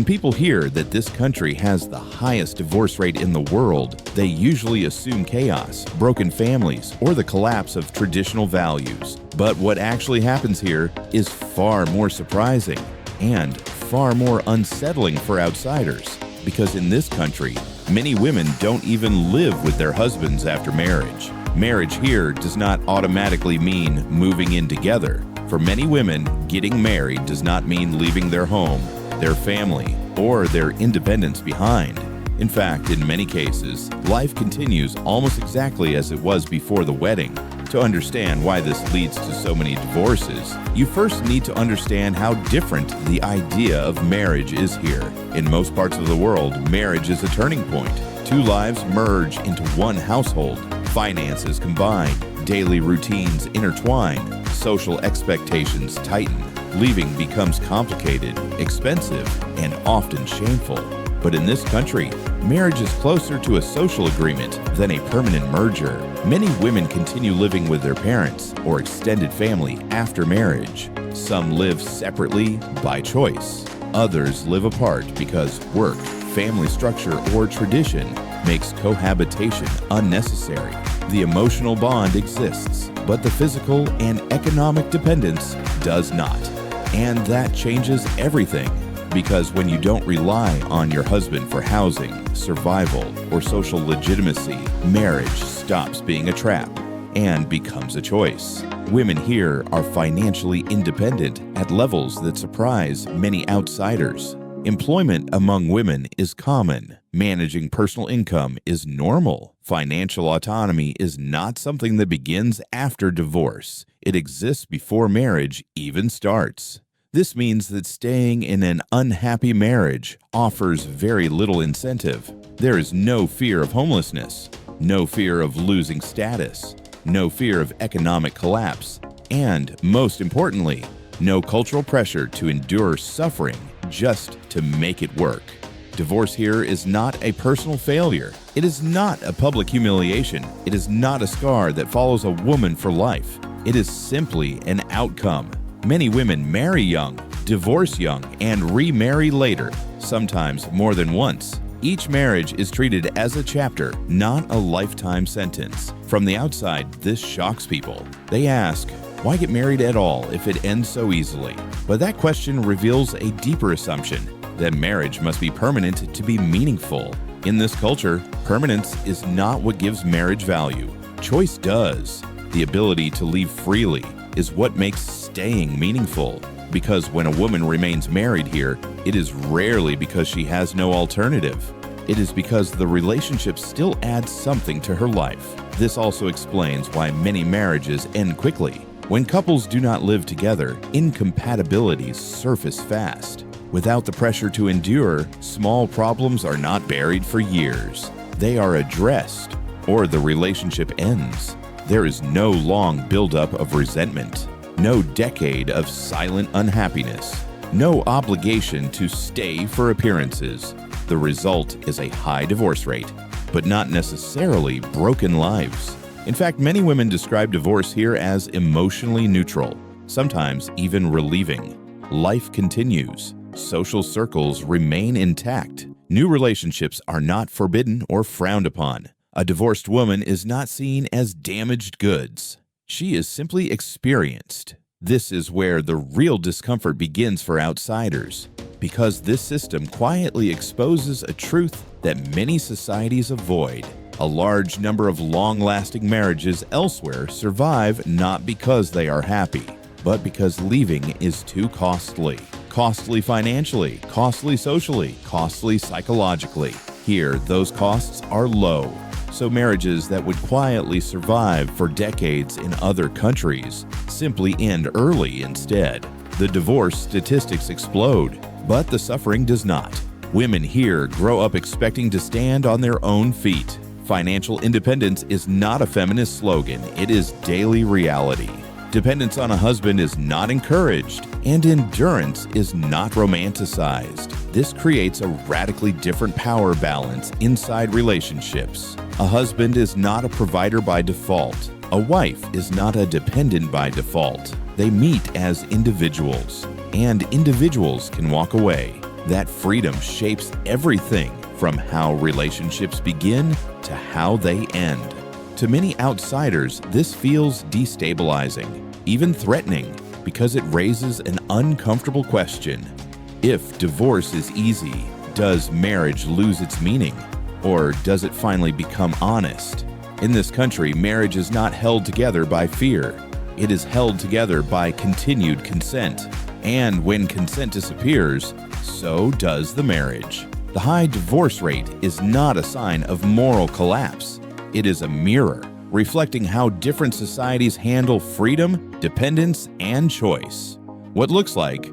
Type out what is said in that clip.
When people hear that this country has the highest divorce rate in the world, they usually assume chaos, broken families, or the collapse of traditional values. But what actually happens here is far more surprising and far more unsettling for outsiders, because in this country, many women don't even live with their husbands after marriage. Marriage here does not automatically mean moving in together. For many women, getting married does not mean leaving their home, their family, or their independence behind. In fact, in many cases, life continues almost exactly as it was before the wedding. To understand why this leads to so many divorces, you first need to understand how different the idea of marriage is here. In most parts of the world, marriage is a turning point. Two lives merge into one household. Finances combine, daily routines intertwine, social expectations tighten. Leaving becomes complicated, expensive, and often shameful. But in this country, marriage is closer to a social agreement than a permanent merger. Many women continue living with their parents or extended family after marriage. Some live separately by choice. Others live apart because work, family structure, or tradition makes cohabitation unnecessary. The emotional bond exists, but the physical and economic dependence does not. And that changes everything. Because when you don't rely on your husband for housing, survival, or social legitimacy, marriage stops being a trap and becomes a choice. Women here are financially independent at levels that surprise many outsiders. Employment among women is common. Managing personal income is normal. Financial autonomy is not something that begins after divorce. It exists before marriage even starts. This means that staying in an unhappy marriage offers very little incentive. There is no fear of homelessness, no fear of losing status, no fear of economic collapse, and, most importantly, no cultural pressure to endure suffering just to make it work. Divorce here is not a personal failure. It is not a public humiliation. It is not a scar that follows a woman for life. It is simply an outcome. Many women marry young, divorce young, and remarry later, sometimes more than once. Each marriage is treated as a chapter, not a lifetime sentence. From the outside, this shocks people. They ask, why get married at all if it ends so easily? But that question reveals a deeper assumption, that marriage must be permanent to be meaningful. In this culture, permanence is not what gives marriage value. Choice does. The ability to leave freely is what makes staying meaningful. Because when a woman remains married here, it is rarely because she has no alternative. It is because the relationship still adds something to her life. This also explains why many marriages end quickly. When couples do not live together, incompatibilities surface fast. Without the pressure to endure, small problems are not buried for years. They are addressed, or the relationship ends. There is no long buildup of resentment, no decade of silent unhappiness, no obligation to stay for appearances. The result is a high divorce rate, but not necessarily broken lives. In fact, many women describe divorce here as emotionally neutral, sometimes even relieving. Life continues. Social circles remain intact. New relationships are not forbidden or frowned upon. A divorced woman is not seen as damaged goods. She is simply experienced. This is where the real discomfort begins for outsiders, because this system quietly exposes a truth that many societies avoid. A large number of long-lasting marriages elsewhere survive not because they are happy, but because leaving is too costly. Costly financially, costly socially, costly psychologically. Here, those costs are low. So marriages that would quietly survive for decades in other countries simply end early instead. The divorce statistics explode, but the suffering does not. Women here grow up expecting to stand on their own feet. Financial independence is not a feminist slogan, it is daily reality. Dependence on a husband is not encouraged, and endurance is not romanticized. This creates a radically different power balance inside relationships. A husband is not a provider by default. A wife is not a dependent by default. They meet as individuals, and individuals can walk away. That freedom shapes everything from how relationships begin to how they end. To many outsiders, this feels destabilizing, even threatening, because it raises an uncomfortable question. If divorce is easy, does marriage lose its meaning? Or does it finally become honest? In this country, marriage is not held together by fear. It is held together by continued consent. And when consent disappears, so does the marriage. The high divorce rate is not a sign of moral collapse. It is a mirror reflecting how different societies handle freedom, dependence, and choice. What looks like